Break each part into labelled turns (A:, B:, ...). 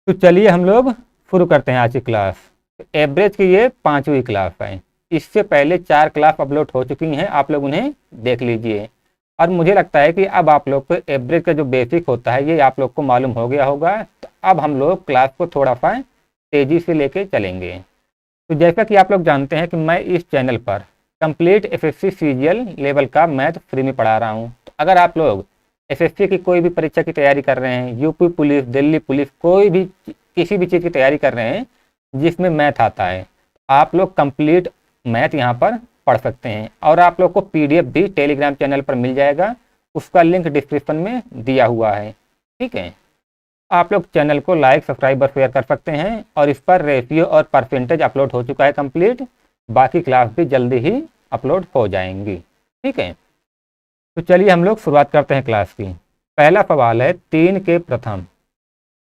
A: तो चलिए हम लोग शुरू करते हैं आज की क्लास। एवरेज की ये 5वीं क्लास है। इससे पहले 4 क्लास अपलोड हो चुकी हैं, आप लोग उन्हें देख लीजिए। और मुझे लगता है कि अब आप लोग को एवरेज का जो बेसिक होता है ये आप लोग को मालूम हो गया होगा। तो अब हम लोग क्लास को थोड़ा सा तेज़ी से लेके चलेंगे। तो जैसा कि आप लोग जानते हैं कि मैं इस चैनल पर कंप्लीट एसएससी सीजीएल लेवल का मैथ फ्री में पढ़ा रहा हूँ। तो अगर आप लोग एसएससी की कोई भी परीक्षा की तैयारी कर रहे हैं, यूपी पुलिस, दिल्ली पुलिस, कोई भी किसी भी चीज़ की तैयारी कर रहे हैं जिसमें मैथ आता है, आप लोग कंप्लीट मैथ यहाँ पर पढ़ सकते हैं। और आप लोग को पीडीएफ भी टेलीग्राम चैनल पर मिल जाएगा, उसका लिंक डिस्क्रिप्शन में दिया हुआ है। ठीक है, आप लोग चैनल को लाइक, सब्सक्राइब और शेयर कर सकते हैं। और इस पर रेशियो और परसेंटेज अपलोड हो चुका है कंप्लीट। बाकी क्लास भी जल्दी ही अपलोड हो जाएंगी। ठीक है, तो चलिए हम लोग शुरुआत करते हैं क्लास की। पहला सवाल है 3 के प्रथम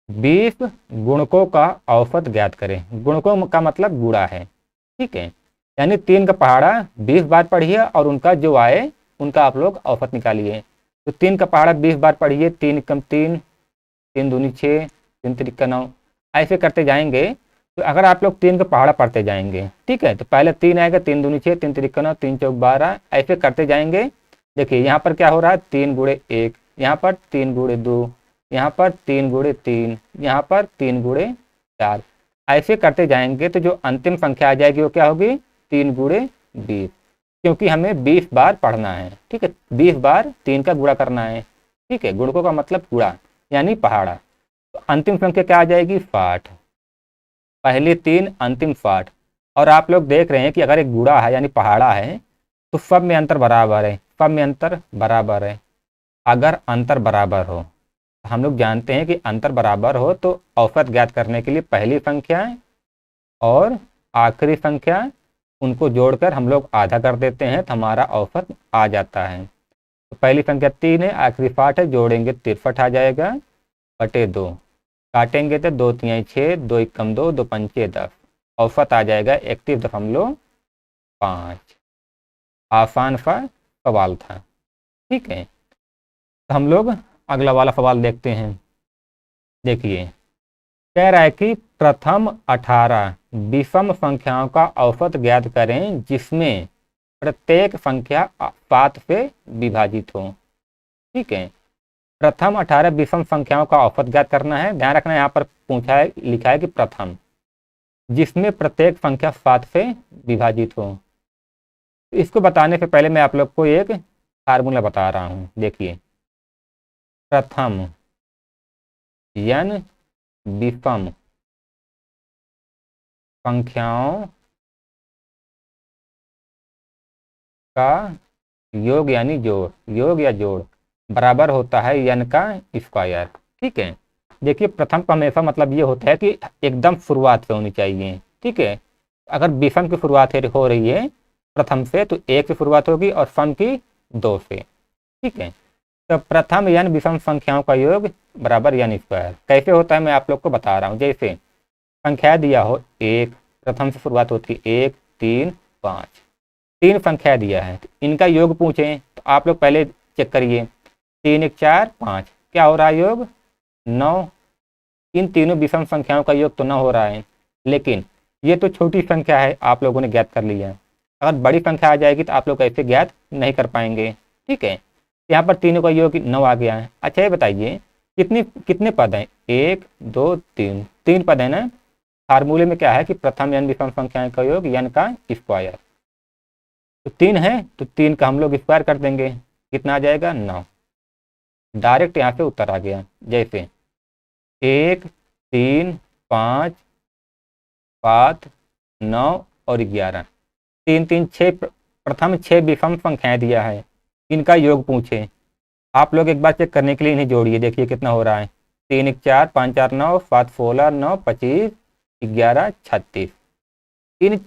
A: 20 गुणकों का औसत ज्ञात करें। गुणकों का मतलब गुणा है। ठीक है, यानी 3 का पहाड़ा 20 बार पढ़िए और उनका जो आए उनका आप लोग औसत निकालिए। तो 3 का पहाड़ा 20 बार पढ़िए। 3 कम 3, 3 दूनी 6, 3 त्रिका 9, ऐसे करते जाएंगे। तो अगर आप लोग 3 का पहाड़ा पढ़ते जाएंगे, ठीक है, तो पहले 3 आएगा, 3 दूनी 6, 3 त्रिका 9, 3 चौक 12, ऐसे करते जाएंगे। देखिए यहाँ पर क्या हो रहा है, 3 गुणे 1, यहाँ पर 3 गुणे 2, यहाँ पर 3 गुणे 3, यहाँ पर 3 गुणे 4, ऐसे करते जाएंगे। तो जो अंतिम संख्या आ जाएगी वो क्या होगी, 3 गुणे 20, क्योंकि हमें 20 बार पढ़ना है। ठीक है, 20 बार 3 का गुणा करना है। ठीक है, गुणकों का मतलब गुणा यानी पहाड़ा। तो अंतिम संख्या क्या आ जाएगी, 60। पहली 3, अंतिम 60। और आप लोग देख रहे हैं कि अगर एक गुणा है यानी पहाड़ा है तो सब में अंतर बराबर है, सब में अंतर बराबर है। अगर अंतर बराबर हो, हम लोग जानते हैं कि अंतर बराबर हो तो औसत ज्ञात करने के लिए पहली संख्या और आखिरी संख्या उनको जोड़कर हम लोग आधा कर देते हैं तो हमारा औसत आ जाता है। तो पहली संख्या 3 है, आखिरी 60 है, जोड़ेंगे 63 आ जाएगा बटे 2, काटेंगे तो 2 3 6, 2 1 2, 2 5 10, औसत आ जाएगा 31.5। आसान सा सवाल था। ठीक है, तो हम लोग अगला वाला सवाल देखते हैं। देखिए, कह रहा है कि प्रथम 18 विषम संख्याओं का औसत ज्ञात करें जिसमें प्रत्येक संख्या 7 से विभाजित हो। ठीक है, प्रथम 18 विषम संख्याओं का औसत ज्ञात करना है। ध्यान रखना, यहाँ पर पूछा है, लिखा है कि प्रथम, जिसमें प्रत्येक संख्या 7 से विभाजित हो। इसको बताने से पहले मैं आप लोग को एक फार्मूला बता रहा हूँ। देखिए, प्रथम यानी विषम संख्याओं का योग यानी जोड़, योग या जोड़ बराबर होता है n का स्क्वायर। ठीक है, देखिए प्रथम का हमेशा मतलब ये होता है कि एकदम शुरुआत से होनी चाहिए। ठीक है, अगर विषम की शुरुआत हो रही है प्रथम से तो 1 से शुरुआत होगी और सम की 2 से। ठीक है, तो प्रथम n विषम संख्याओं का योग बराबर n स्क्वायर। कैसे होता है मैं आप लोग को बता रहा हूँ। जैसे संख्या दिया हो 1, प्रथम से शुरुआत होती है 1 3 5, 3 संख्या दिया है, तो इनका योग पूछें तो आप लोग पहले चेक करिए। 3 1 4 5, क्या हो रहा है योग, 9। इन तीनों विषम संख्याओं का योग तो 9 हो रहा है, लेकिन ये तो छोटी संख्या है, आप लोगों ने ज्ञात कर लिया। अगर बड़ी संख्या आ जाएगी तो आप लोग ऐसे ज्ञात नहीं कर पाएंगे। ठीक है, यहाँ पर तीनों का योग 9 आ गया है। अच्छा ये बताइए कितने पद हैं, 1 2 3, 3 पद है ना। फार्मूले में क्या है कि प्रथम n विषम संख्याओं का योग n का स्क्वायर। तो 3 है तो 3 का हम लोग स्क्वायर कर देंगे, कितना आ जाएगा, 9। डायरेक्ट यहाँ से उत्तर आ गया। जैसे 1 3 5 7 9 और 11, 3 3 6, प्रथम 6 विषम संख्याएं दिया है, इनका योग पूछे। आप लोग एक बार चेक करने के लिए इन्हें जोड़िए, देखिए कितना हो रहा है। 3 1 4, 5 4 9, 7 16, 9 25, 11 36। इन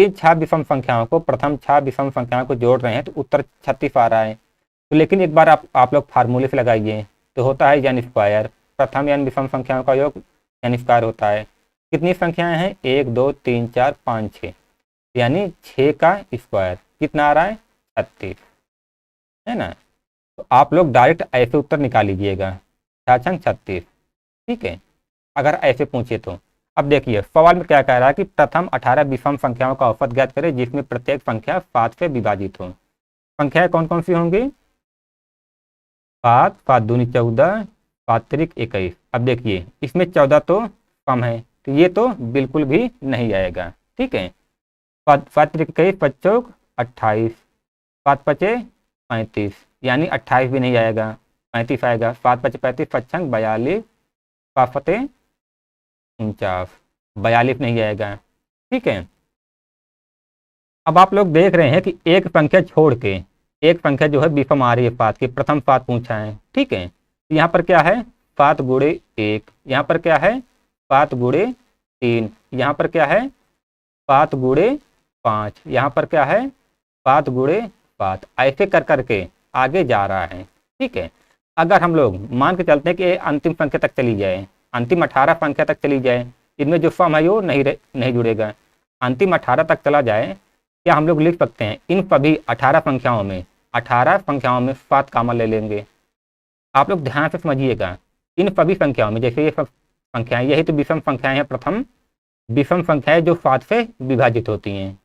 A: 6 विषम संख्याओं को, प्रथम 6 विषम संख्याओं को जोड़ रहे हैं तो उत्तर 36 आ रहा है। तो लेकिन एक बार आप लोग फार्मूले से लगाइए तो होता है n स्क्वायर। प्रथम n विषम संख्याओं का योग n स्क्वायर होता है। कितनी संख्याएं हैं, 1 2 3 4 5 6, यानी 6 का स्क्वायर कितना आ रहा है, 36, है ना। तो आप लोग डायरेक्ट ऐसे उत्तर निकाल लीजिएगा, 6 छंग 36। ठीक है, अगर ऐसे पूछे तो। अब देखिए सवाल में क्या कह रहा है कि प्रथम 18 विषम संख्याओं का औसत ज्ञात करें जिसमें प्रत्येक संख्या 7 से विभाजित हो। संख्याएं कौन कौन सी होंगी? 7, 7 दूनी 14, 7 त्रिक 21। अब देखिए इसमें 14 तो कम है तो ये तो बिल्कुल भी नहीं आएगा। ठीक है, 7 त्रिक 21, 5 चौक 28, 7 पचे 35, यानी 28 भी नहीं आएगा, 35 आएगा। 7 पचे 35, 5 छंग 42, 7 फते 49, 42 नहीं आएगा। ठीक है, अब आप लोग देख रहे हैं कि एक संख्या छोड़ के एक संख्या जो है विषम आ रही है 7 की, प्रथम 7 पूछा है। ठीक है, तो यहाँ पर क्या है 7 गुणे 1, यहाँ पर क्या है 7 गुणे 3, यहाँ पर क्या है 7 गुणे 5, यहाँ पर क्या है 7 गुणे 7, ऐसे कर करके आगे जा रहा है। ठीक है, अगर हम लोग मान के चलते हैं कि अंतिम संख्या तक चली जाए, अंतिम 18 संख्या तक चली जाए, इनमें जो सम है वो नहीं जुड़ेगा, अंतिम 18 तक चला जाए, क्या हम लोग लिख सकते हैं इन सभी 18 संख्याओं में 7 कॉमन ले लेंगे। आप लोग ध्यान से समझिएगा, इन सभी संख्याओं में जैसे ये सब संख्याएं, यही तो विषम संख्याएं हैं, प्रथम विषम संख्याएं जो 7 से विभाजित होती हैं।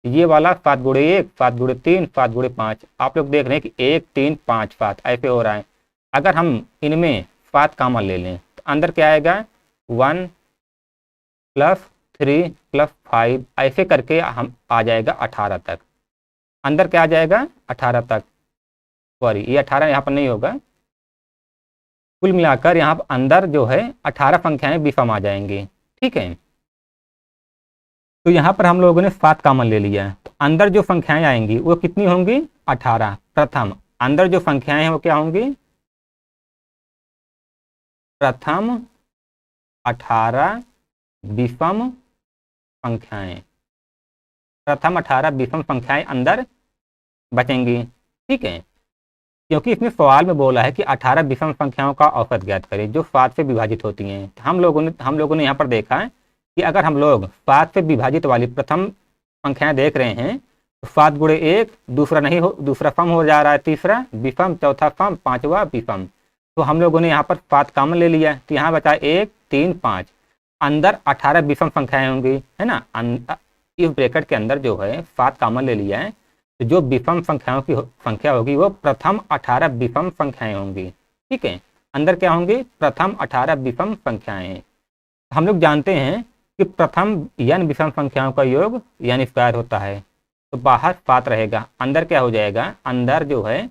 A: ये वाला 7 गुणे 1, 7 गुणे 3, 7 गुणे 5, आप लोग देख रहे हैं कि 1 3 5 7 ऐसे हो रहा है। अगर हम इनमें 7 कॉमन ले लें तो अंदर क्या आएगा 1 + 3 + 5, ऐसे करके हम आ जाएगा 18 तक। अंदर क्या आ जाएगा 18 तक, सॉरी ये 18 यहाँ पर नहीं होगा, कुल मिलाकर यहाँ पर अंदर जो है 18 संख्याएं विषम आ जाएंगी। ठीक है, तो यहाँ पर हम लोगों ने 7 कॉमन ले लिया है, तो अंदर जो संख्याएं आएंगी वो कितनी होंगी 18। प्रथम अंदर जो संख्याएं हैं वो क्या होंगी, प्रथम 18 विषम संख्याएं, प्रथम 18 विषम संख्याएं अंदर बचेंगी। ठीक है, क्योंकि इसमें सवाल में बोला है कि 18 विषम संख्याओं का औसत ज्ञात करें जो 7 से विभाजित होती हैं। हम लोगों ने यहाँ पर देखा है कि अगर हम लोग 7 से विभाजित वाली प्रथम संख्याएं देख रहे हैं तो 7 गुणे 1, दूसरा सम हो जा रहा है, तीसरा विषम, चौथा सम, पांचवा विषम। तो हम लोगों ने यहाँ पर 7 कॉमन ले लिया, तो यहाँ बचा 1 3 5, अंदर 18 विषम संख्याएं होंगी, है ना। इस ब्रैकेट के अंदर जो है 7 कॉमन ले लिया है, तो जो विषम संख्याओं की संख्या होगी वो प्रथम 18 विषम संख्याएं होंगी। ठीक है, अंदर क्या होंगी प्रथम 18 विषम संख्याएं। हम लोग जानते हैं कि प्रथम n विषम संख्याओं का योग n स्क्वायर होता है, तो बाहर 7 रहेगा, अंदर क्या हो जाएगा, अंदर जो है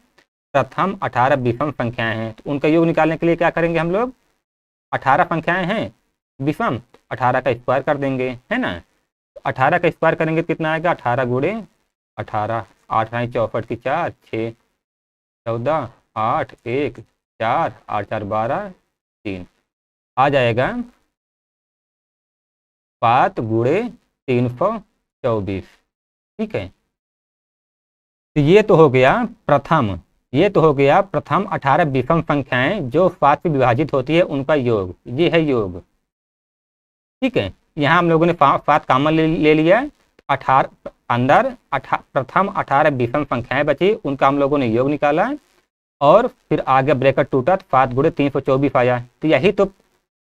A: प्रथम 18 विषम संख्याएं हैं, तो उनका योग निकालने के लिए क्या करेंगे हम लोग, 18 संख्याएं हैं विषम, 18 का स्क्वायर कर देंगे, है ना। 18 का स्क्वायर करेंगे तो कितना आएगा 18 गुणे 18, 8 9 64 की 4, 6 14, 8 1 4, 8 4 12 3, आ जाएगा 7 गुणे 324। ठीक है, तो ये तो हो गया प्रथम 18 विषम संख्याएं जो 7 से विभाजित होती है उनका योग, ये है योग। ठीक है, यहाँ हम लोगों ने 7 कॉमन ले लिया, 18 अंदर प्रथम 18 विषम संख्याएं बची, उनका हम लोगों ने योग निकाला और फिर आगे ब्रैकेट टूटा, 7 गुणे 324 आया, तो यही तो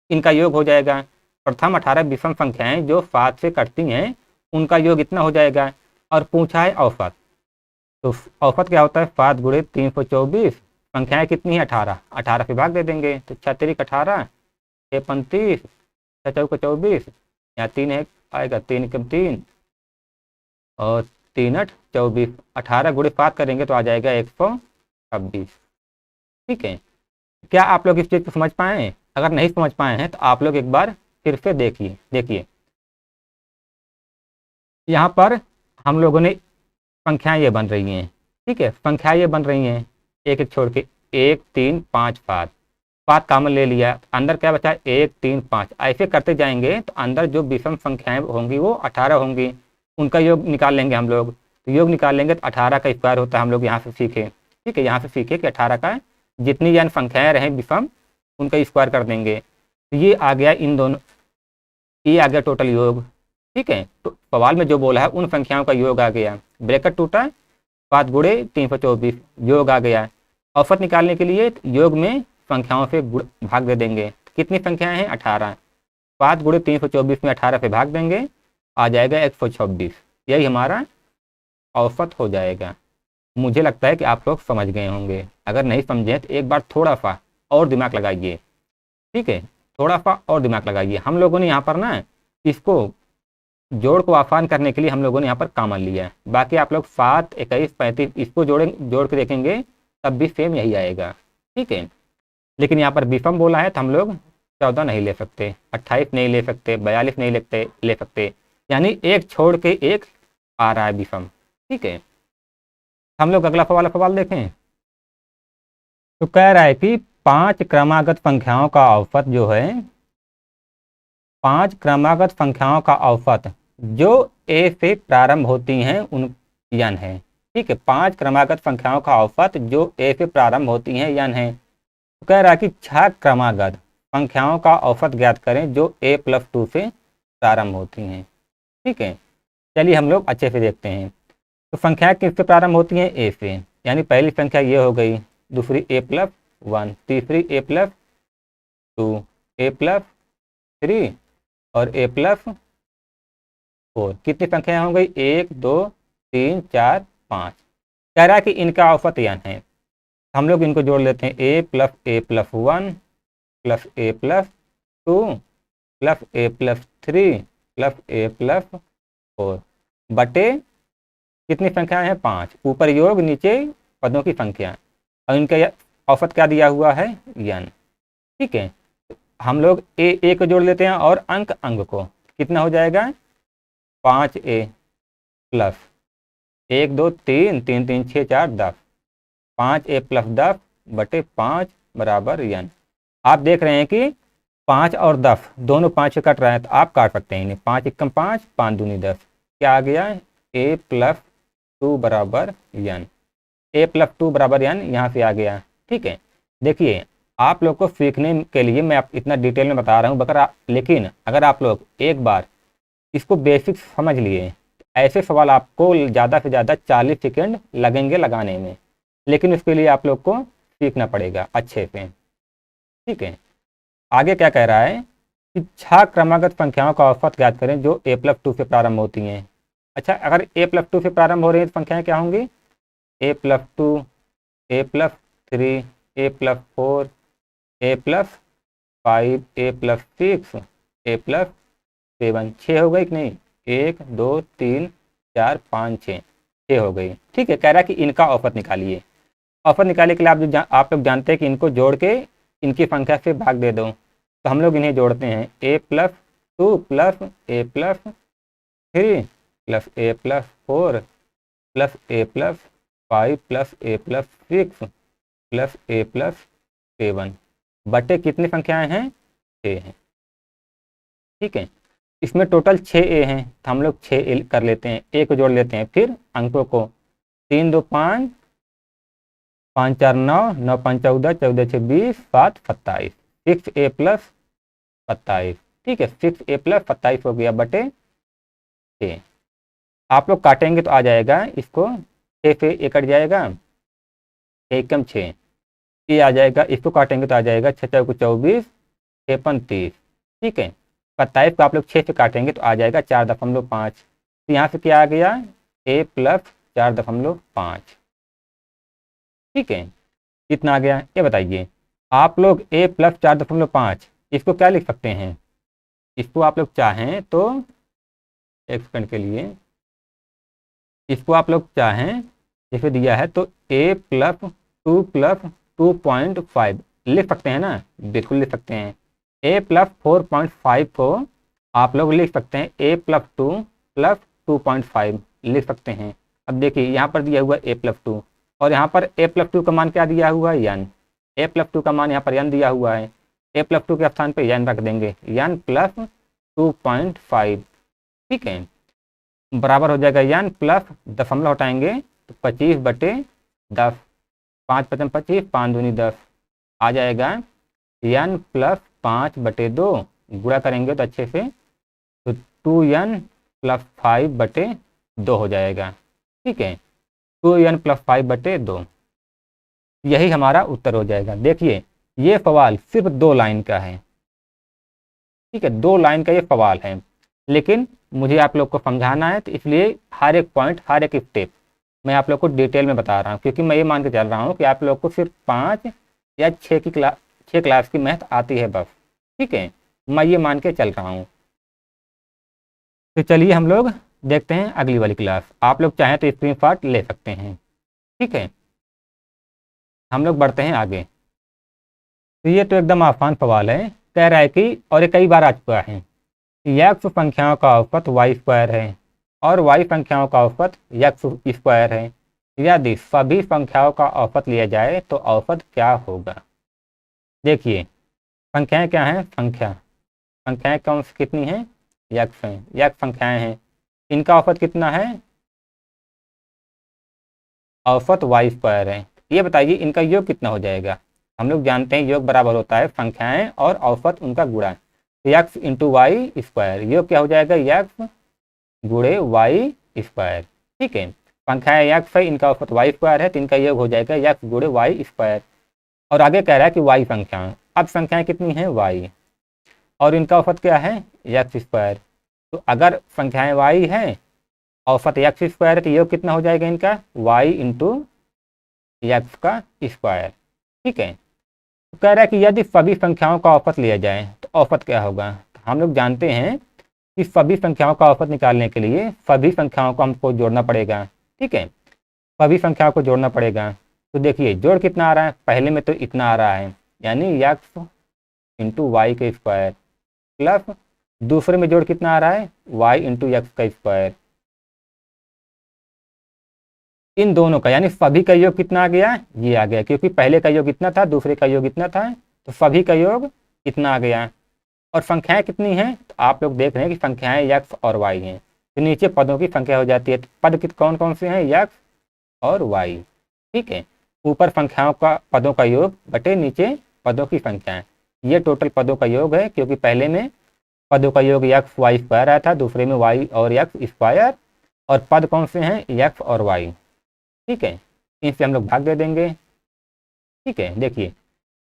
A: इनका योग हो जाएगा। प्रथम 18 विषम संख्याएं जो 7 से कटती हैं उनका योग इतना हो जाएगा। और पूछा है औसत, तो औसत क्या होता है 7 गुणे 324, संख्याएं कितनी है 18, 18 से भाग दे देंगे, तो 6 3 18, 6 35, 6 4 24, यहाँ 3 है आएगा, 3 कम 3 और 3 8 24, 18 गुणे 7 करेंगे तो आ जाएगा 126। ठीक है, क्या आप लोग इस चीज़ को समझ पाए हैं? अगर नहीं समझ पाए हैं तो आप लोग एक बार फिर से देखिए यहाँ पर हम लोगों ने संख्याएं ये बन रही हैं। ठीक है, संख्याएं ये बन रही हैं एक एक छोड़ के, 1 3 5 7 कॉमन ले लिया, अंदर क्या बचा 1 3 5, ऐसे करते जाएंगे तो अंदर जो विषम संख्याएं होंगी वो 18 होंगी, उनका योग निकाल लेंगे हम लोग। तो योग निकाल लेंगे तो 18 का स्क्वायर होता है, हम लोग यहाँ से सीखे। ठीक है, यहाँ से सीखे कि 18 का जितनी यानी संख्याएं रहें विषम उनका स्क्वायर कर देंगे, तो ये आ गया इन दोनों, ये आ गया टोटल योग। ठीक है, तो सवाल में जो बोला है उन संख्याओं का योग आ गया, ब्रैकेट टूटा, 7 गुणे 324 योग आ गया। औसत निकालने के लिए योग में संख्याओं से भाग दे देंगे, कितनी संख्याएं हैं 18, 5 गुणे 324 में 18 पे भाग देंगे, आ जाएगा 126। यही हमारा औसत हो जाएगा। मुझे लगता है कि आप लोग समझ गए होंगे। अगर नहीं समझे तो एक बार थोड़ा सा और दिमाग लगाइए, ठीक है, थोड़ा सा और दिमाग लगाइए। हम लोगों ने यहाँ पर ना इसको जोड़ को आसान करने के लिए हम लोगों ने यहाँ पर कॉमन लिया है। बाकी आप लोग 7, 21, 35 इसको जोड़ के देखेंगे तब भी सेम यही आएगा, ठीक है। लेकिन यहाँ पर विषम बोला है तो हम लोग 14 नहीं ले सकते, 28 नहीं ले सकते, 42 नहीं ले सकते, यानी एक छोड़ के एक आ रहा है विषम, ठीक है। हम लोग अगला सवाल देखें। तो कह रहा है कि 5 क्रमागत संख्याओं का औसत जो है, 5 क्रमागत संख्याओं का औसत जो ए से प्रारंभ होती हैं उन n है, ठीक है। 5 क्रमागत संख्याओं का औसत जो ए से प्रारंभ होती हैं n है। तो कह रहा है कि 6 क्रमागत संख्याओं का औसत ज्ञात करें जो a+2 से प्रारंभ होती हैं, ठीक है। चलिए हम लोग अच्छे से देखते हैं। तो संख्याएं किससे प्रारंभ होती हैं? ए से, यानी पहली संख्या ये हो गई, दूसरी a+1, तीसरी a+2, a+3 और a+4। कितनी संख्याएं हो गई? 1, 2, 3, 4, 5। कह रहा है कि इनका औसत n है। हम लोग इनको जोड़ लेते हैं, a+a+1 plus a+2 plus a+3 plus a+4 बटे कितनी संख्याएं हैं? 5। ऊपर योग, नीचे पदों की संख्या, और इनका औसत क्या दिया हुआ है? n, ठीक है। हम लोग ए को जोड़ लेते हैं और अंक को, कितना हो जाएगा? 5a प्लस 1, 2, 3, 3, 3, 6, 4, 10, 5a प्लस 10 बटे 5 बराबर n। आप देख रहे हैं कि 5 और 10 दोनों 5 से कट रहे हैं, तो आप काट सकते हैं इन्हें। 5 एकम 5, 5 दूनी 10, क्या आ गया? a+2 बराबर n। a+2 बराबर n यहाँ से आ गया, ठीक है। देखिए आप लोग को सीखने के लिए मैं इतना डिटेल में बता रहा हूँ, लेकिन अगर आप लोग एक बार इसको बेसिक समझ लिए, ऐसे सवाल आपको ज़्यादा से ज़्यादा 40 सेकेंड लगेंगे लगाने में, लेकिन उसके लिए आप लोग को सीखना पड़ेगा अच्छे से, ठीक है। आगे क्या कह रहा है कि 6 क्रमागत संख्याओं का औसत ज्ञात करें जो a+2 से प्रारंभ होती हैं। अच्छा, अगर a+2 से प्रारंभ हो रही हैं तो संख्याएं क्या होंगी? a+2, a+3, a+4, a+5, a+6, a+7। 6 हो गई कि नहीं? 1, 2, 3, 4, 5, 6 हो गई, ठीक है। कह रहा है कि इनका औसत निकालिए। औसत निकालने के लिए आप लोग जानते हैं कि इनको जोड़ के इनकी संख्या से भाग दे दो। तो हम लोग इन्हें जोड़ते हैं, a+2 plus a+3 plus a+4 plus a+5 plus a+6 plus a+7 बटे कितनी संख्याएं हैं? 6 हैं, ठीक है। इसमें टोटल 6a हैं, तो हम लोग 6a कर लेते हैं, a को जोड़ लेते हैं, फिर अंकों को 3, 2, 5, 5, 4, 9, 9, 5, 14, 14, 6, 20, 7, 27, 6a प्लस 27, ठीक है। 6a प्लस 27 हो गया बटे 6। आप लोग काटेंगे तो आ जाएगा, इसको 6 से 1 कट जाएगा, 1 6, ये आ जाएगा। इसको काटेंगे तो आ जाएगा 6 को 24, 6 30, ठीक है। 27 को आप लोग 6 से काटेंगे तो आ जाएगा 4.5। तो यहाँ से क्या आ गया? a प्लस 4.5, ठीक है। कितना आ गया ये बताइए। आप लोग a प्लस 4.5 इसको क्या लिख सकते हैं? इसको आप लोग चाहें तो एक सेकंड के लिए, इसको आप लोग चाहें जैसे दिया है तो a प्लस 2 प्लस 2.5 लिख सकते हैं ना? बिल्कुल लिख सकते हैं। a प्लस 4.5 को आप लोग लिख सकते हैं a प्लस 2 प्लस 2.5 लिख सकते हैं। अब देखिए यहाँ पर दिया हुआ a प्लस 2 और यहाँ पर a प्लस 2 का मान क्या दिया हुआ है? n। a प्लस 2 का मान यहाँ पर n दिया हुआ है, a प्लस 2 के स्थान पर n रख देंगे, n प्लस 2.5, ठीक है, बराबर हो जाएगा n प्लस दशमलव हटाएंगे तो 25 बटे 10, 5 पचम 25, 5 दूनी 10, आ जाएगा n प्लस 5 बटे 2, गुणा करेंगे तो अच्छे से तो 2n प्लस 5 बटे 2 हो जाएगा, ठीक है। 2n प्लस 5 बटे 2, यही हमारा उत्तर हो जाएगा। देखिए ये सवाल सिर्फ 2 लाइन का है, ठीक है, 2 लाइन का ये सवाल है, लेकिन मुझे आप लोग को समझाना है, तो इसलिए हर एक पॉइंट, हर एक स्टेप मैं आप लोग को डिटेल में बता रहा हूँ, क्योंकि मैं ये मान के चल रहा हूँ कि आप लोग को सिर्फ 5 या 6 क्लास की मैथ आती है बस। ठीक है, मैं ये मान के चल रहा हूँ। तो चलिए हम लोग देखते हैं अगली वाली क्लास। आप लोग चाहें तो स्क्रीनशॉट ले सकते हैं। ठीक है, हम लोग बढ़ते हैं आगे। तो ये तो एकदम आसान सवाल है। कह रहा है कि, और ये कई बार आ चुका है, एक्स संख्याओं का औसत वाई स्क्वायर है और वाई संख्याओं का औसत एक्स स्क्वायर है। यदि सभी संख्याओं का औसत लिया जाए तो औसत क्या होगा। देखिए, संख्याएं क्या हैं, संख्याएं कौन सी कितनी हैं, एक्स हैं, एक्स संख्याएं हैं। इनका औसत कितना है, औसत वाई स्क्वायर है। ये बताइए इनका योग कितना हो जाएगा। हम लोग जानते हैं योग बराबर होता है संख्याएं और औसत उनका गुणा, एक्स इंटू वाई स्क्वायर। योग क्या हो जाएगा, एक्स गुणे वाई स्क्वायर। ठीक है, संख्याएं एक्स है, इनका औसत वाई स्क्वायर है, तो इनका योग हो जाएगा एक्स गुणे वाई स्क्वायर। और आगे कह रहा है कि वाई संख्याएं, अब संख्याएं कितनी हैं, वाई, और इनका औसत क्या है, एक्स स्क्वायर। तो अगर संख्याएं वाई है, औसत एक्स स्क्वायर, तो योग कितना हो जाएगा इनका, वाई इंटू एक्स का स्क्वायर। ठीक है, तो कह रहा है कि यदि सभी संख्याओं का औसत लिया जाए तो औसत क्या होगा। तो हम लोग जानते हैं कि सभी संख्याओं का औसत निकालने के लिए सभी संख्याओं को हमको जोड़ना पड़ेगा। ठीक है, सभी संख्याओं को जोड़ना पड़ेगा। तो देखिए जोड़ कितना आ रहा है, पहले में तो इतना आ रहा है, यानी एक्स इंटू वाई का स्क्वायर, प्लस दूसरे में जोड़ कितना आ रहा है, वाई इंटू एक्स का स्क्वायर। इन दोनों का यानी सभी का योग कितना आ गया, ये आ गया, क्योंकि पहले का योग इतना था, दूसरे का योग इतना था, तो सभी का योग इतना आ गया। और संख्याएं कितनी हैं, तो आप लोग देख रहे हैं कि संख्याएं एक्स और वाई हैं, तो नीचे पदों की संख्या हो जाती है। तो पद कौन कौन से हैं, एक्स और वाई। ठीक है, ऊपर संख्याओं का पदों का योग बटे नीचे पदों की संख्याएं, ये टोटल पदों का योग है, क्योंकि पहले में पदों का योग एक्स वाई स्क्वायर आया था, दूसरे में वाई और एक्स स्क्वायर, और पद कौन से हैं, एक्स और वाई। ठीक है, इनसे हम लोग भाग दे देंगे। ठीक है, देखिए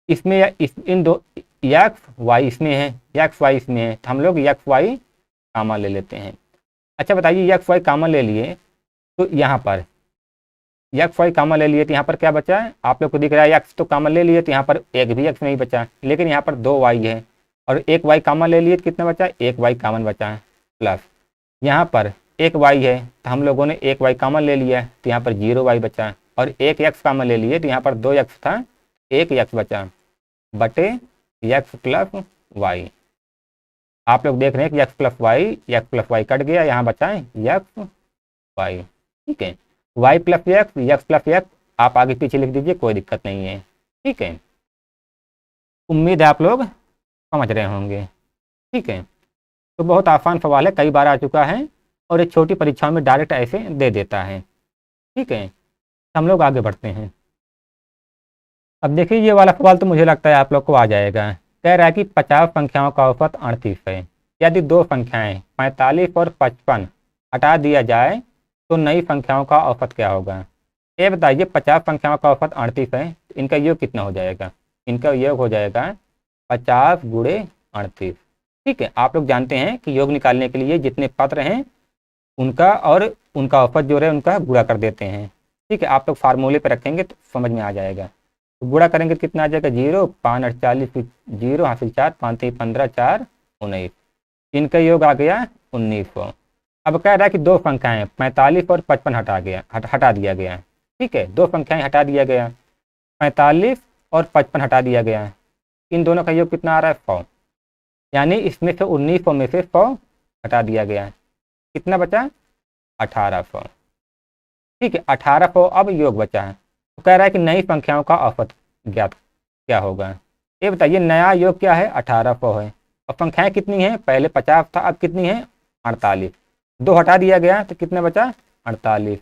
A: इसमें इन दो एक्स वाई इसमें है, एक्स वाई इसमें है, तो हम लोग एक्स वाई कामन ले लेते हैं। अच्छा बताइए, एक्स वाई कामन ले लिए तो यहाँ पर एक्स वाई कामन ले लिए तो यहाँ पर क्या बचा है, आप लोग को दिख रहा है एक्स तो कामन ले लिए, तो यहाँ पर एक भी एक्स नहीं बचा, लेकिन यहाँ पर 2 वाई है, और एक वाई कामन ले लिए तो कितना बचा, एक वाई कामन बचा है, प्लस यहाँ पर एक वाई है, तो हम लोगों ने एक वाई कामन ले लिया, तो यहाँ पर 0 वाई बचा, और एक एक्स कामन ले लिए तो यहाँ पर 2 एक्स था, एक एक्स बचा, बटे एक्स प्लस वाई। आप लोग देख रहे हैं कि एक्स प्लस वाई कट गया, यहाँ बचा है एक्स वाई। ठीक है, y plus x plus x आप आगे पीछे लिख दीजिए, कोई दिक्कत नहीं है। ठीक है, उम्मीद है आप लोग समझ रहे होंगे। ठीक है, तो बहुत आसान सवाल है, कई बार आ चुका है, और ये छोटी परीक्षाओं में डायरेक्ट ऐसे दे देता है। ठीक है, हम लोग आगे बढ़ते हैं। अब देखिए ये वाला सवाल तो मुझे लगता है आप लोग को आ जाएगा। कह रहा है कि 50 संख्याओं का औसत 38 है। यदि 2 संख्याएं 45 और 55 हटा दिया जाए तो नई संख्याओं का औसत क्या होगा। ये बताइए 50 संख्याओं का औसत 38 है, तो इनका योग कितना हो जाएगा, इनका योग हो जाएगा 50 गुणे 38। ठीक है, आप लोग जानते हैं कि योग निकालने के लिए जितने पद हैं उनका और उनका औसत जो है उनका गुणा कर देते हैं। ठीक है, आप लोग फार्मूले पर रखेंगे तो समझ में आ जाएगा। तो गुणा करेंगे तो कितना आ जाएगा, 0 5 48 0 हासिल 4 5 3 15 4 19, इनका योग आ गया 1900। अब कह रहा है कि 2 संख्याएं 45 और 55 हटा दिया गया। ठीक है, 2 संख्याएं हटा दिया गया, 45 और 55 हटा दिया गया, इन दोनों का योग कितना आ रहा है 100, यानी इसमें से 1900 में से 100 हटा दिया गया, कितना बचा 1800। ठीक है, 1800 अब योग बचा है। तो कह रहा है कि नई संख्याओं का औसत ज्ञात क्या होगा। ये बताइए नया योग क्या है, 1800 है, और संख्याएं कितनी हैं, पहले 50 था, अब कितनी है 48, 2 हटा दिया गया तो कितना बचा 48,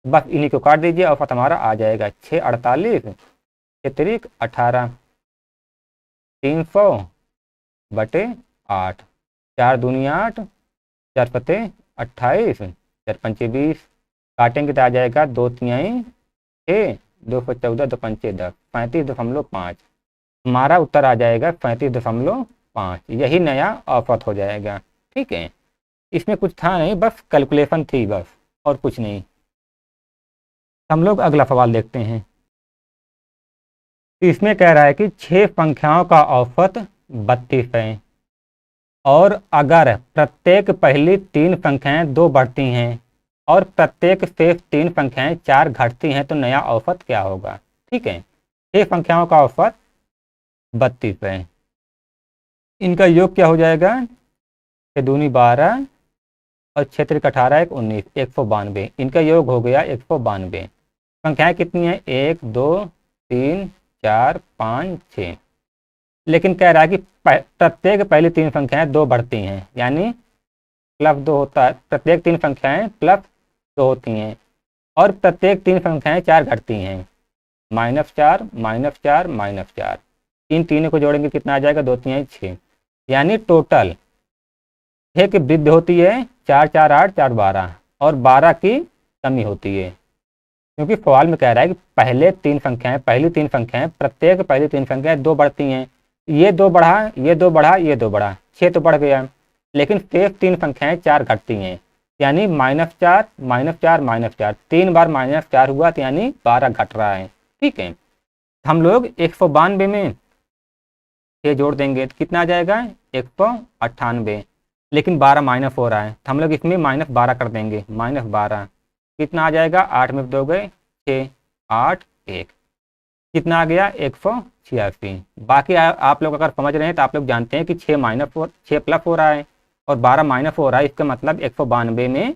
A: बस इन्हीं को काट दीजिए, औसत हमारा आ जाएगा 6 48 6 18, 300 बटे 8, 4 दूनी 8, 4 पते 28, 4 पंचे 20, काटेंगे तो आ जाएगा 2 तिहाई 6, 2 14 2 पंचे 10, 35.5। हमारा उत्तर आ जाएगा 35.5 5, यही नया औसत हो जाएगा। ठीक है, इसमें कुछ था नहीं, बस कैलकुलेशन थी बस, और कुछ नहीं। हम लोग अगला सवाल देखते हैं। इसमें कह रहा है कि 6 संख्याओं का औसत 32 है, और अगर प्रत्येक पहली 3 संख्याएं 2 बढ़ती हैं और प्रत्येक शेष 3 संख्याएं 4 घटती हैं तो नया औसत क्या होगा। ठीक है, 6 संख्याओं का औसत 32 है, इनका योग क्या हो जाएगा, 6 दूनी 12 और 6 त्रिक 18 1 19, 192, इनका योग हो गया 192। संख्याएं कितनी हैं, 1 2 3 4 5 6, लेकिन कह रहा है कि प्रत्येक पहली 3 संख्याएं 2 बढ़ती हैं, यानी +2 होता है, प्रत्येक 3 संख्याएं +2 होती हैं और प्रत्येक 3 संख्याएं 4 घटती हैं, -4 -4 -4, इन तीनों को जोड़ेंगे कितना आ जाएगा, 2 3 6, यानी टोटल 6 की वृद्धि होती है, 4 4 8 4 12, और 12 की कमी होती है, क्योंकि सवाल में कह रहा है कि पहली 3 संख्याएं प्रत्येक पहली 3 संख्याएं 2 बढ़ती हैं, ये 2 बढ़ा, ये 2 बढ़ा, ये 2 बढ़ा, 6 तो बढ़ गया, लेकिन शेष 3 संख्याएं 4 घटती हैं, यानी -4 -4 -4, 3 बार -4 हुआ, तो यानी 12 घट रहा है। ठीक है, हम लोग 192 में 6 जोड़ देंगे तो कितना आ जाएगा, 198, लेकिन 12 माइनस हो रहा है, तो हम लोग इसमें -12 कर देंगे, -12 कितना आ जाएगा, 8 में 2 गए 6 8 1, कितना आ गया, 186। बाकी आप लोग अगर समझ रहे हैं तो आप लोग जानते हैं कि 6 प्लस हो रहा है और 12 माइनस हो रहा है, इसका मतलब 192 में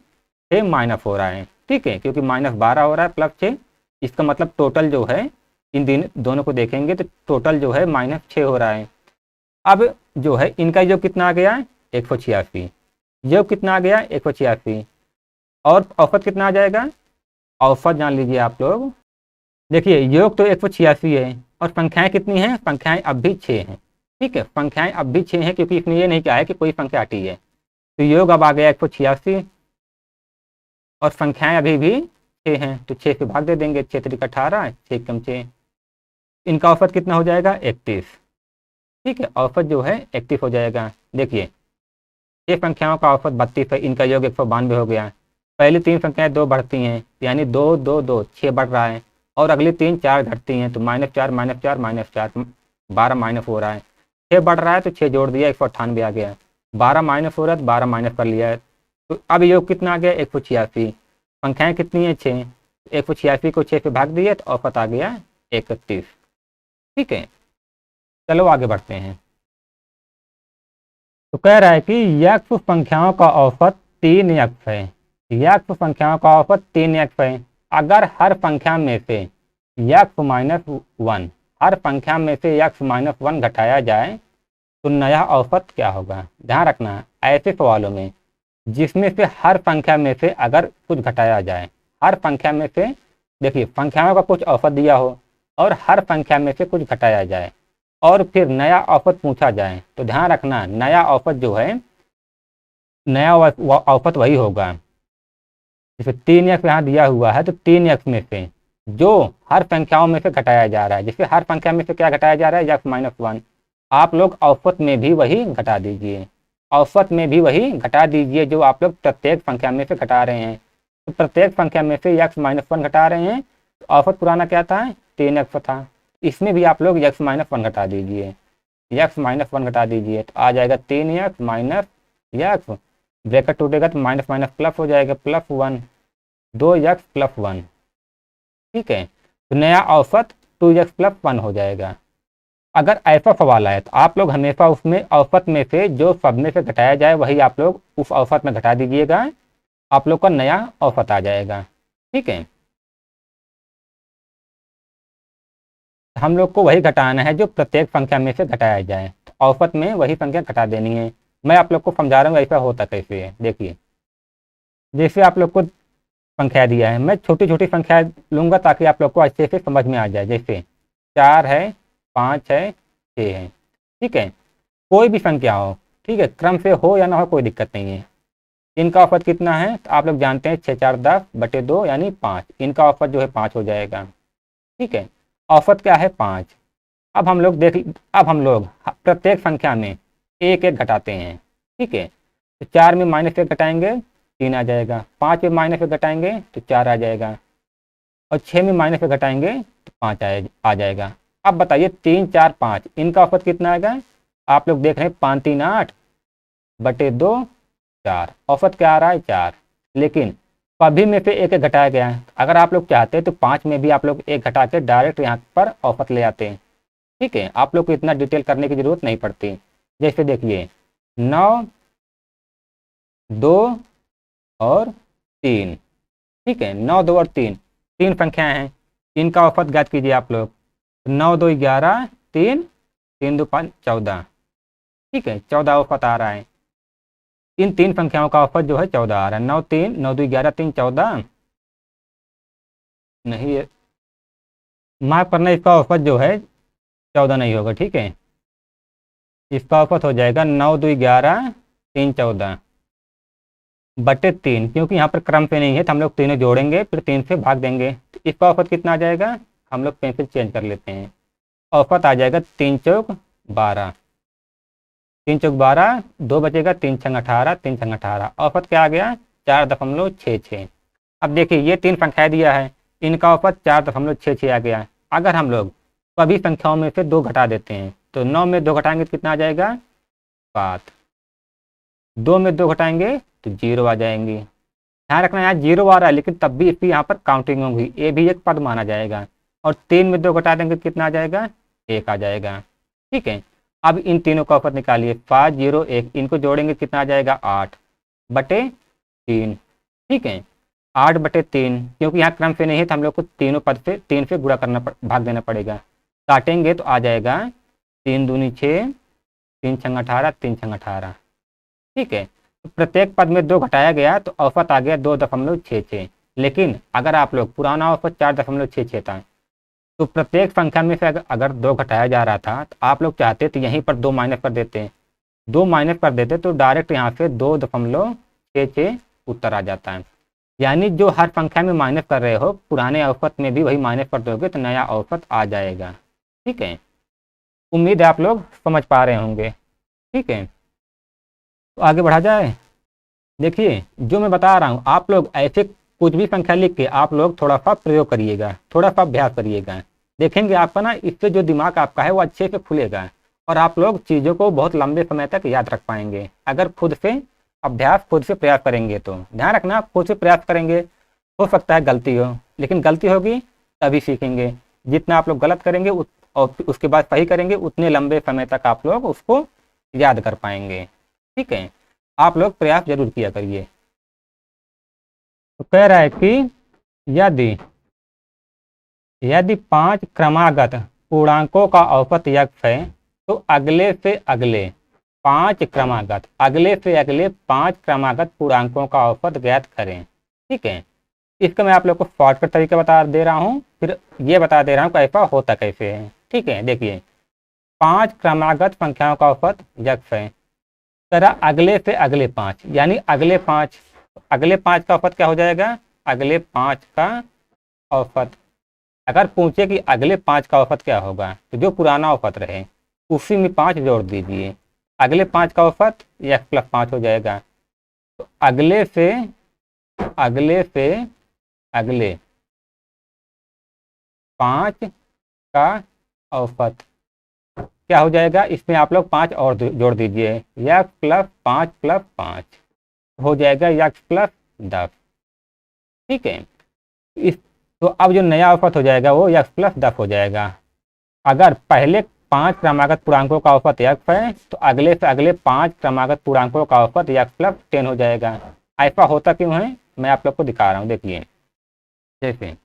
A: 6 माइनस हो रहा है। ठीक है, क्योंकि -12 हो रहा है +6, इसका मतलब टोटल जो है, इन दोनों को देखेंगे तो टोटल जो है -6 हो रहा है। अब जो है इनका योग कितना आ गया, 186, योग कितना आ गया, 186, और औसत कितना आ जाएगा, औसत जान लीजिए आप लोग। देखिए योग तो 186 है और संख्याएं कितनी हैं, संख्याएं अब भी 6 हैं। ठीक है, संख्याएं अब भी 6 हैं, क्योंकि इसने ये नहीं कहा है कि कोई संख्या हटी है, तो योग अब आ गया 186 और संख्याएं अभी भी 6 हैं, तो 6 से भाग दे देंगे, 6 त्रिक 18 6 कम 6, इनका औसत कितना हो जाएगा, 31। ठीक है, औसत जो है 31 हो जाएगा। देखिए 6 संख्याओं का औसत 32 है, इनका योग 192 हो गया, पहली 3 संख्याएं 2 बढ़ती हैं, यानी 2 2 2 6 बढ़ रहा है, और अगली 3 4 घटती हैं, तो -4 -4 -4, 12 माइनस हो रहा है, 6 बढ़ रहा है तो 6 जोड़ दिया, 198 आ गया, 12 माइनस हो रहा है तो 12 माइनस कर लिया है, तो अब योग कितना आ गया, 186, संख्याएं कितनी है 6, 186 को 6 से भाग दिए तो औसत आ गया 31। ठीक है, चलो आगे बढ़ते हैं। तो कह रहा है कि यक्ष संख्याओं का औसत 3 यक्ष है, यक्ष संख्याओं का औसत 3 यक्ष है, अगर हर संख्या में से यक्ष -1, हर संख्या में से यक्ष -1 घटाया जाए तो नया औसत क्या होगा। ध्यान रखना ऐसे सवालों में जिसमें से हर संख्या में से अगर कुछ घटाया जाए, हर संख्या में से, देखिए संख्याओं का कुछ औसत दिया हो और हर संख्या में से कुछ घटाया जाए और फिर नया औसत पूछा जाए, तो ध्यान रखना नया औसत जो है, नया औसत वही होगा। जैसे 3 यक्ष यहाँ दिया हुआ है, तो 3 यक्ष में से जो हर संख्याओं में से घटाया जा रहा है, जैसे हर संख्या में से क्या घटाया जा रहा है, यक्ष -1, आप लोग औसत में भी वही घटा दीजिए, औसत में भी वही घटा दीजिए जो आप लोग प्रत्येक संख्या में से घटा रहे हैं। तो प्रत्येक संख्या में से यक्ष -1 घटा रहे हैं, तो औसत पुराना क्या था, 3 यक्ष था, इसमें भी आप लोग यक्ष -1 घटा दीजिए, यक्ष -1 घटा दीजिए, तो आ जाएगा 3 यक्ष माइनस यक्ष, ब्रैकेट टूटेगा तो माइनस माइनस प्लस हो जाएगा, +1, 2 यक्ष +1। ठीक है, तो नया औसत 2 यक्ष +1 हो जाएगा। अगर ऐसा सवाल आए तो आप लोग हमेशा उसमें औसत में से जो सब में से घटाया जाए वही आप लोग उस औसत में घटा दीजिएगा, आप लोग का नया औसत आ जाएगा। ठीक है, हम लोग को वही घटाना है जो प्रत्येक संख्या में से घटाया जाए, तो औसत में वही संख्या घटा देनी है। मैं आप लोग को समझा रहा हूँ ऐसा होता कैसे है। देखिए जैसे आप लोग को संख्या दिया है, मैं छोटी छोटी संख्या लूँगा ताकि आप लोग को अच्छे से समझ में आ जाए, जैसे 4 है, 5 है, 6 है। ठीक है, कोई भी संख्या हो, ठीक है, क्रम से हो या ना हो कोई दिक्कत नहीं है। इनका औसत कितना है, तो आप लोग जानते हैं 6 4 10/2 यानी 5, इनका औसत जो है 5 हो जाएगा। ठीक है, औसत क्या है 5। अब हम लोग प्रत्येक संख्या में एक एक घटाते हैं। ठीक है, तो 4 में -1 घटाएंगे 3 आ जाएगा, 5 में -1 घटाएंगे तो 4 आ जाएगा, और 6 में -1 घटाएंगे तो 5 आ जाएगा। अब बताइए 3 4 5 इनका औसत कितना आएगा? आप लोग देख रहे हैं 5 3 8 बटे 2 4, औसत क्या आ रहा है? 4। लेकिन सभी में से एक एक घटाया गया है। अगर आप लोग चाहते हैं तो 5 में भी आप लोग एक घटा के डायरेक्ट यहाँ पर औसत ले आते हैं। ठीक है, आप लोग को इतना डिटेल करने की जरूरत नहीं पड़ती। जैसे देखिए 9 2 और 3। ठीक है, 9 2 और 3 तीन संख्याएं हैं, इनका औसत ज्ञात कीजिए आप लोग। 9 2 11, 3 3 2 5 14। ठीक है, 14 औसत आ रहा है। इन तीन संख्याओं का औसत जो है 14 आ रहा है। 9 3 9 2 11 3 14 नहीं है, माफ करना, इसका औसत जो है 14 नहीं होगा। ठीक है, इसका औसत हो जाएगा 9 2 11 3 14 बटे 3, क्योंकि यहाँ पर क्रम पे नहीं है तो हम लोग तीनों जोड़ेंगे फिर 3 से भाग देंगे। तो इसका औसत कितना आ जाएगा? हम लोग पेंसिल चेंज कर लेते हैं। औसत आ जाएगा 3 चौक 12, 3 चौक 12, 2 बचेगा, 3 छंग 18, 3 छंग 18, औसत क्या आ गया? 4.66। अब देखिए ये तीन संख्याएं दिया है, इनका औसत 4.66 आ गया। अगर हम लोग सभी संख्याओं में से 2 घटा देते हैं तो 9 में 2 घटाएंगे तो कितना आ जाएगा? 7। 2 में 2 घटाएंगे तो 0 आ जाएंगे। ध्यान रखना यहाँ 0 आ रहा है लेकिन तब भी इसकी यहाँ पर काउंटिंग होगी, ये भी एक पद माना जाएगा। और 3 में 2 घटा देंगे कितना आ जाएगा? 1 आ जाएगा। ठीक है, अब इन तीनों का औसत निकालिए। 5 0 1, इनको जोड़ेंगे कितना आ जाएगा? 8 बटे 3। ठीक है, 8 बटे 3, क्योंकि यहाँ क्रम से नहीं है तो हम लोग को तीनों पद से 3 से गुणा करना भाग देना पड़ेगा। काटेंगे तो आ जाएगा 3 दूनी 6, 3 छंग 18, 3 छंग 18। ठीक है, तो प्रत्येक पद में 2 घटाया गया तो औसत आ गया 2.66। लेकिन अगर आप लोग पुराना औसत 4.66 था तो प्रत्येक संख्या में से अगर 2 घटाया जा रहा था तो आप लोग चाहते तो यहीं पर 2 माइनस कर देते, 2 माइनस कर देते तो डायरेक्ट यहाँ से 2.66 उत्तर आ जाता है। यानी जो हर संख्या में माइनस कर रहे हो पुराने औसत में भी वही माइनस कर दोगे तो नया औसत आ जाएगा। ठीक है, उम्मीद है आप लोग समझ पा रहे होंगे। ठीक है, तो आगे बढ़ा जाए। देखिए जो मैं बता रहा हूँ आप लोग ऐसे कुछ भी संख्या लिख के आप लोग थोड़ा सा प्रयोग करिएगा, थोड़ा सा अभ्यास करिएगा, देखेंगे आपका ना इससे जो दिमाग आपका है वो अच्छे से खुलेगा और आप लोग चीज़ों को बहुत लंबे समय तक याद रख पाएंगे अगर खुद से अभ्यास, खुद से प्रयास करेंगे। तो ध्यान रखना, खुद से प्रयास करेंगे, हो सकता है गलती हो, लेकिन गलती होगी तभी सीखेंगे। जितना आप लोग गलत करेंगे और उसके बाद सही करेंगे उतने लंबे समय तक आप लोग उसको याद कर पाएंगे। ठीक है, आप लोग प्रयास जरूर किया करिए। तो कह रहा है कि यदि 5 क्रमागत पूर्णांकों का औसत यक्ष है तो अगले से अगले 5 क्रमागत, अगले से अगले 5 क्रमागत पूर्णांकों का औसत ज्ञात करें। ठीक है, इसका मैं आप लोग को शॉर्टकट तरीका बता दे रहा हूँ, फिर ये बता दे रहा हूँ ऐसा होता कैसे है। ठीक है, देखिए 5 क्रमागत संख्याओं का औसत यक्ष है, तरह अगले से अगले 5, यानी अगले 5 का औसत क्या हो जाएगा? अगले 5 का औसत। अगर पूछे कि अगले 5 का औसत क्या होगा तो जो पुराना औसत रहे उसी में 5 जोड़ दीजिए, अगले 5 का औसत x + 5 हो जाएगा। तो अगले से अगले 5 का औसत क्या हो जाएगा? इसमें आप लोग 5 और जोड़ दीजिए, x + 5 + 5 हो जाएगा x + 10। ठीक है, इस तो अब जो नया औसत हो जाएगा वो x + 10 हो जाएगा। अगर पहले 5 क्रमागत पूर्णांकों का औसत x है तो अगले से अगले 5 क्रमागत पूर्णांकों का औसत x + 10 हो जाएगा। ऐसा होता क्यों है मैं आप लोग को दिखा रहा हूँ। देखिए जैसे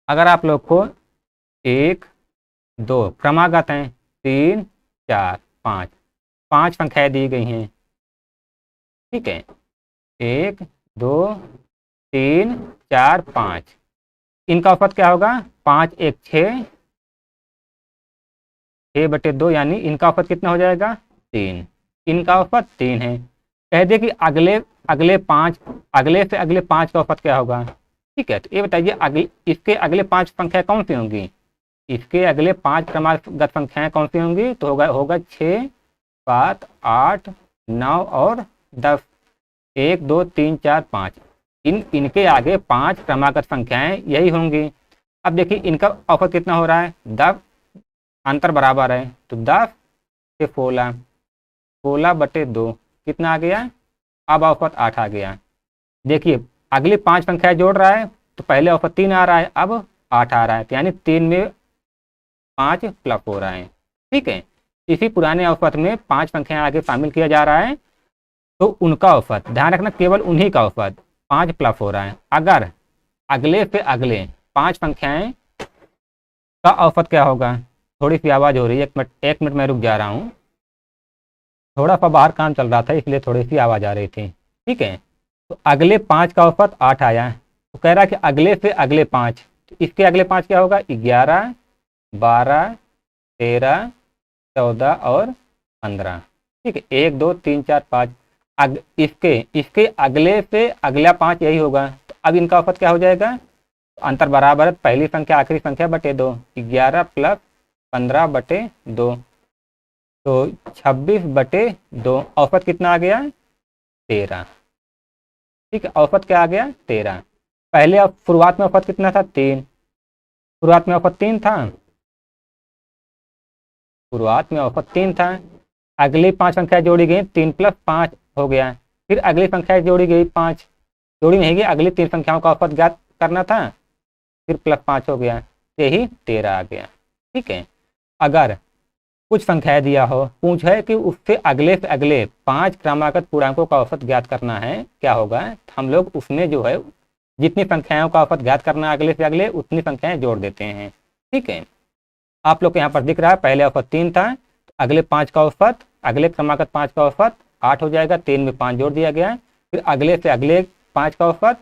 A: अगर आप लोग को 1 2 क्रमागत हैं, 3 4 5, 5 संख्याएं दी गई हैं। ठीक है, 1 2 3 4 5, इनका औसत क्या होगा? 5 1 6, 6 बटे 2, यानी इनका औसत कितना हो जाएगा? 3। इनका औसत 3 है। कह दे कि अगले से अगले 5 का औसत क्या होगा? ठीक है, तो ये बताइए इसके अगले 5 संख्या कौन सी होंगी? इसके अगले 5 क्रमागत संख्याएं कौन सी होंगी? तो होगा 6 7, 8, 9 और 10। 1, 2, 3, 4, 5। इनके आगे 5 क्रमागत संख्याएं यही होंगी। अब देखिए इनका औसत कितना हो रहा है, 10, अंतर बराबर है तो 10 से 16, 16/2 कितना आ गया, अब औसत 8 आ गया। देखिए अगली 5 संख्याएं जोड़ रहा है तो पहले औसत 3 आ रहा है, अब 8 आ रहा है, तो यानी 3 में 5 प्लस हो रहा है। ठीक है, इसी पुराने औसत में 5 संख्याएं आगे शामिल किया जा रहा है तो उनका औसत, ध्यान रखना केवल उन्हीं का औसत 5 प्लस हो रहा है। अगर अगले से अगले 5 संख्याएं का औसत क्या होगा, थोड़ी सी आवाज़ हो रही है, 1 मिनट में रुक जा रहा हूँ, थोड़ा सा बाहर काम चल रहा था इसलिए थोड़ी सी आवाज़ आ रही थी। ठीक है, तो अगले 5 का औसत 8 आया है, तो कह रहा है कि अगले से अगले 5, तो इसके अगले 5 क्या होगा, 11, 12, 13, 14 और 15। ठीक है, 1, 2, 3, 4, 5, इसके अगले से अगला 5 यही होगा, तो अब इनका औसत क्या हो जाएगा, अंतर बराबर है पहली संख्या आखिरी संख्या बटे 2, 11 प्लस 15/2, तो 26/2, औसत कितना आ गया, 13। ठीक है, औसत क्या आ गया, 13। पहले अब शुरुआत में औसत कितना था, 3, शुरुआत में औसत 3 था, शुरुआत में औसत 3 था। अगली 5 संख्याएं जोड़ी गई, 3 प्लस 5 हो गया, फिर अगली संख्याएं जोड़ी गई 5, जोड़ी नहीं गई, अगली 3 संख्याओं का औसत ज्ञात करना था, फिर प्लस 5 हो गया, यही 13 आ गया। ठीक है, अगर कुछ संख्याएं दिया हो, पूछ है कि उससे अगले 5 क्रमागत पूर्णांकों का औसत ज्ञात करना है, क्या होगा, हम लोग उसमें जो है जितनी संख्याओं का औसत ज्ञात करना है अगले से अगले उतनी संख्याएं जोड़ देते हैं। ठीक है, आप लोग के यहाँ पर दिख रहा है पहले औसत 3 था, अगले 5 का औसत, अगले क्रमागत 5 का औसत 8 हो जाएगा, 3 में 5 जोड़ दिया गया, फिर अगले से अगले 5 का औसत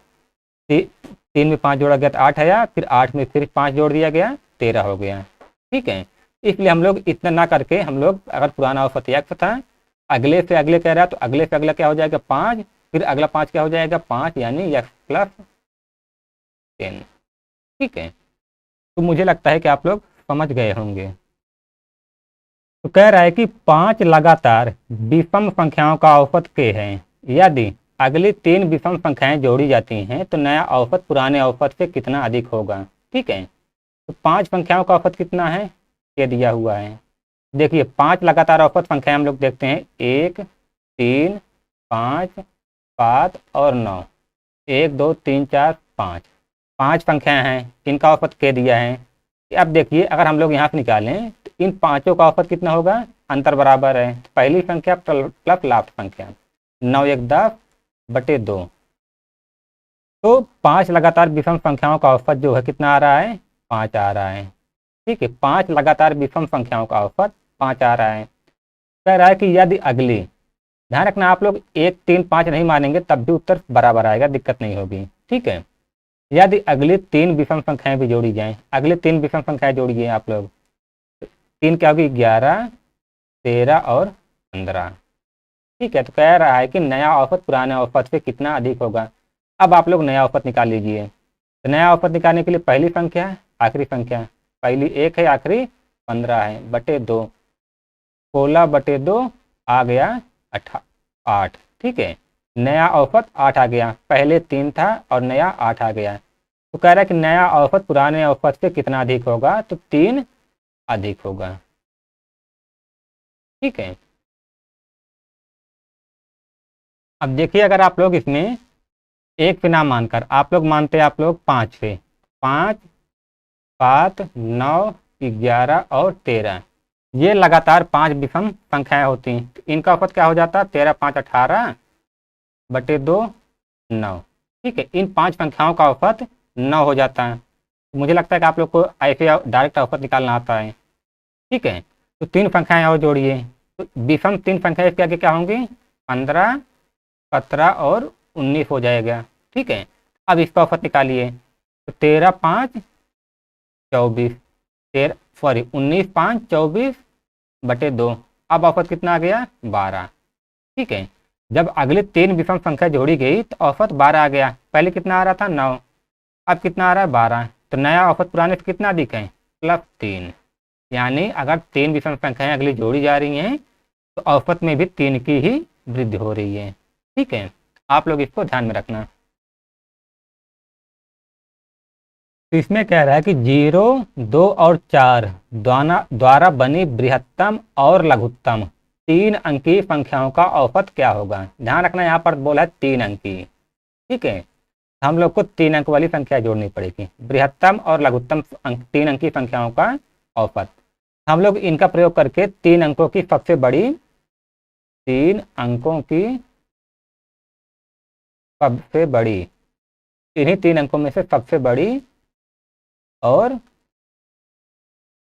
A: 3 में 5 जोड़ा गया तो 8 आया, फिर 8 में फिर 5 जोड़ दिया गया, 13 हो गया। ठीक है, इसलिए हम लोग इतना ना करके, हम लोग अगर पुराना औसत x था, अगले से अगले कह रहा है तो अगले से अगला क्या हो जाएगा, 5, फिर अगला 5 क्या हो जाएगा, 5, यानी x + 10। ठीक है, तो मुझे लगता है कि आप लोग समझ गए होंगे। तो कह रहा है कि 5 लगातार विषम संख्याओं का औसत k है, यदि अगली 3 विषम संख्याएं जोड़ी जाती हैं तो नया औसत पुराने औसत से कितना अधिक होगा। ठीक है, तो 5 संख्याओं का औसत कितना है, ये दिया हुआ है। देखिए 5 लगातार औसत संख्याएं हम लोग देखते हैं, 1, 3, 5, 7 और 9, 1, 2, 3, 4, 5, 5 संख्याएं हैं, इनका औसत k दिया है। अब देखिए अगर हम लोग यहाँ से निकालें तो इन पांचों का औसत कितना होगा, अंतर बराबर है, तो पहली संख्या प्लस लास्ट संख्या, 9 × 10/2, तो 5 लगातार विषम संख्याओं का औसत जो है कितना आ रहा है, 5 आ रहा है। ठीक है, 5 लगातार विषम संख्याओं का औसत 5 आ रहा है। कह रहा है कि यदि अगली, ध्यान रखना आप लोग 1, 3, 5 नहीं मानेंगे तब भी उत्तर बराबर आएगा, दिक्कत नहीं होगी। ठीक है, यदि अगली 3 विषम संख्याएं भी जोड़ी जाएं, अगले 3 विषम संख्याएं जोड़िए आप लोग, 3 क्या होगी, 11, 13 और 15। ठीक है, तो कह रहा है कि नया औसत पुराने औसत से कितना अधिक होगा। अब आप लोग नया औसत निकाल लीजिए, तो नया औसत निकालने के लिए पहली संख्या आखिरी संख्या, पहली 1 है, आखिरी 15 है, बटे 2, 16/2 आ गया 8। ठीक है, नया औसत 8 आ गया, पहले 3 था और नया 8 आ गया, तो कह रहा है कि नया औसत पुराने औसत से कितना अधिक होगा, तो 3 अधिक होगा। ठीक है, अब देखिए अगर आप लोग इसमें 1 पे ना मानकर आप लोग मानते हैं, आप लोग 5 पे, 5, 7, 9, 11 और 13, ये लगातार 5 विषम संख्याएं होती हैं, तो इनका औसत क्या हो जाता है, 13, 5, 18/2, 9। ठीक है, इन 5 संख्याओं का औसत 9 हो जाता है। मुझे लगता है कि आप लोग को ऐसे डायरेक्ट औसत निकालना आता है। ठीक है, तो 3 संख्याएं और जोड़िए, तो विषम 3 संख्याएं इसके आगे क्या होंगी, 15, 17 और 19 हो जाएगा। ठीक है, अब इसका औसत निकालिए, तो 13, 5, 24, 19, 5, 24/2, अब औसत कितना आ गया, 12। ठीक है, जब अगले 3 विषम संख्या जोड़ी गई तो औसत 12 आ गया, पहले कितना आ रहा था, 9, अब कितना आ रहा है, 12, तो नया औसत पुराने से कितना अधिक है, +3। यानी अगर 3 विषम संख्याएं अगली जोड़ी जा रही हैं तो तो औसत में भी 3 की ही वृद्धि हो रही है। ठीक है, आप लोग इसको ध्यान में रखना। तो इसमें कह रहा है कि 0, 2 और 4 द्वारा बनी बृहत्तम और लघुत्तम 3 अंकीय संख्याओं का औसत क्या होगा। ध्यान रखना, यहाँ पर बोला है 3 अंकीय। ठीक है, हम लोग को 3 अंक वाली संख्या जोड़नी पड़ेगी। बृहत्तम और लघुत्तम 3 अंकीय संख्याओं का औसत हम लोग इनका प्रयोग करके 3 अंकों की सबसे बड़ी 3 अंकों की सबसे बड़ी इन्हीं 3 अंकों में से सबसे बड़ी और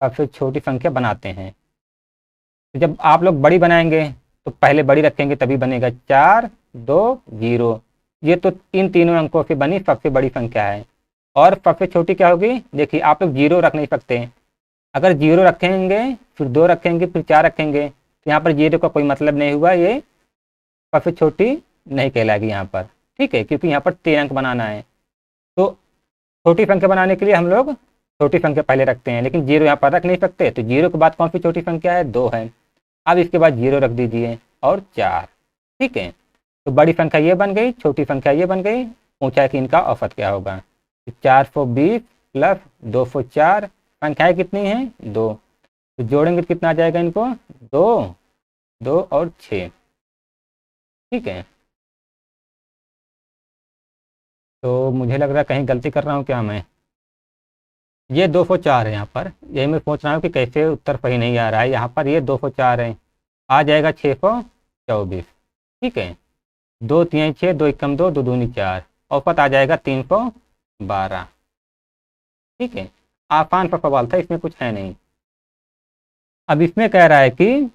A: सबसे छोटी संख्या बनाते हैं। तो जब आप लोग बड़ी बनाएंगे तो पहले बड़ी रखेंगे तभी बनेगा 4, 2, 0। ये तो इन तीनों अंकों से बनी सबसे बड़ी संख्या है। और सबसे छोटी क्या होगी, देखिए आप लोग 0 रख नहीं सकते। अगर 0 रखेंगे फिर 2 रखेंगे फिर 4 रखेंगे तो यहाँ पर 0 का कोई मतलब नहीं हुआ, ये सबसे छोटी नहीं कहलाएगी यहाँ पर। ठीक है, क्योंकि यहाँ पर 3 अंक बनाना है। तो छोटी संख्या बनाने के लिए हम लोग छोटी संख्या पहले रखते हैं, लेकिन 0 यहाँ पर रख नहीं सकते। तो 0 के बाद कौन सी छोटी संख्या है, 2 है। अब इसके बाद 0 रख दीजिए और 4। ठीक है, तो बड़ी संख्या ये बन गई, छोटी संख्या ये बन गई। ऊंचाई की इनका औसत क्या होगा, 420 प्लस 204 संख्याएं कितनी हैं, 2। तो जोड़ेंगे तो कितना आ जाएगा इनको, 2, 2 और 6। ठीक है, तो मुझे लग रहा है कहीं गलती कर रहा हूँ क्या मैं। ये 204 है यहाँ पर, यही मैं सोच रहा हूँ कि कैसे उत्तर सही नहीं आ रहा है। यहाँ पर ये 204 है, आ जाएगा 624। ठीक है, 2 3 6, 2 1 2, 2 दूनी 4, औसत आ जाएगा 312। ठीक है, आसान सा सवाल था, इसमें कुछ है नहीं। अब इसमें कह रहा है कि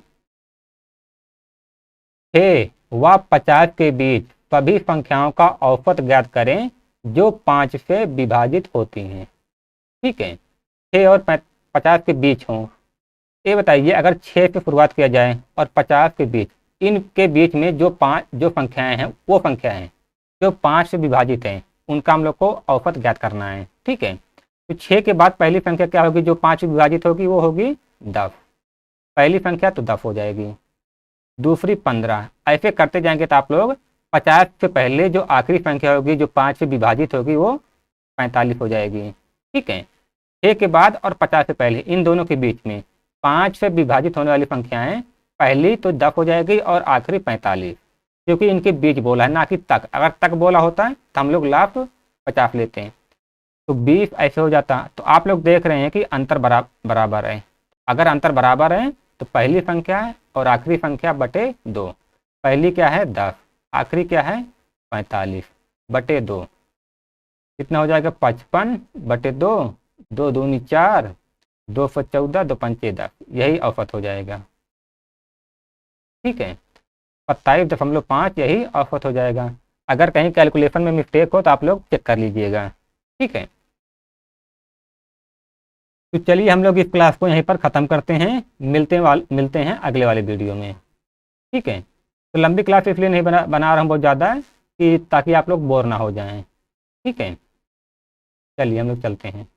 A: 6 व 50 के बीच सभी संख्याओं का औसत ज्ञात करें जो 5 से विभाजित होती हैं। ठीक है, 6 और 50 के बीच हों। ये बताइए, अगर 6 से शुरुआत किया जाए और 50 के बीच, इनके बीच में जो संख्याएं हैं वो संख्याएं हैं जो 5 से विभाजित हैं, उनका हम लोग को औसत ज्ञात करना है। ठीक है, तो 6 के बाद पहली संख्या क्या होगी जो 5 से विभाजित होगी, वो होगी 10। पहली संख्या तो 10 हो जाएगी, दूसरी 15। ऐसे करते जाएंगे तो आप लोग 50 से पहले जो आखिरी संख्या होगी जो 5 से विभाजित होगी वो 45 हो जाएगी। ठीक है, 6 के बाद और 50 से पहले इन दोनों के बीच में 5 से विभाजित होने वाली संख्याएं, पहली तो 10 हो जाएगी और आखिरी 45, क्योंकि इनके बीच बोला है ना कि तक। अगर तक बोला होता है तो हम लोग लाभ 50 लेते हैं, तो 20 ऐसे हो जाता। तो आप लोग देख रहे हैं कि अंतर बराबर है। अगर अंतर बराबर है तो पहली संख्या है और आखिरी संख्या बटे 2। पहली क्या है 10, आखिरी क्या है 45 बटे 2, कितना हो जाएगा 55 बटे 2, 2 दूनी 4, 214, 2 पंचे 10, यही औसत हो जाएगा। ठीक है, 27.5 यही औसत हो जाएगा। अगर कहीं कैलकुलेशन में मिस्टेक हो तो आप लोग चेक कर लीजिएगा। ठीक है, तो चलिए हम लोग इस क्लास को यहीं पर ख़त्म करते हैं। मिलते हैं अगले वाले वीडियो में। ठीक है, तो लंबी क्लास इसलिए नहीं बना रहा हूँ बहुत ज़्यादा कि ताकि आप लोग बोर ना हो जाएं। ठीक है, चलिए हम लोग चलते हैं।